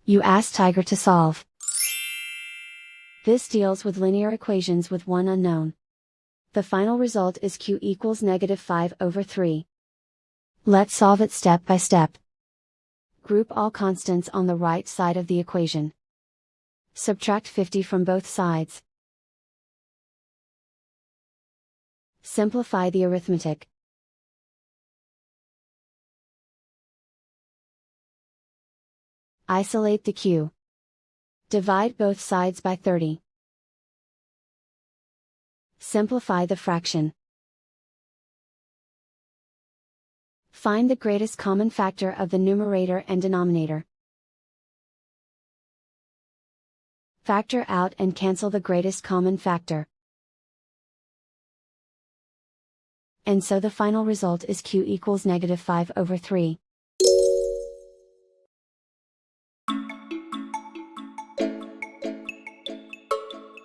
You ask Tiger to solve. This deals with linear equations with one unknown. The final result is q equals -5/3. Let's solve it step by step. Group all constants on the right side of the equation. Subtract 50 from both sides. Simplify the arithmetic. Isolate the q. Divide both sides by 30. Simplify the fraction. Find the greatest common factor of the numerator and denominator. Factor out and cancel the greatest common factor. And so the final result is q equals -5/3.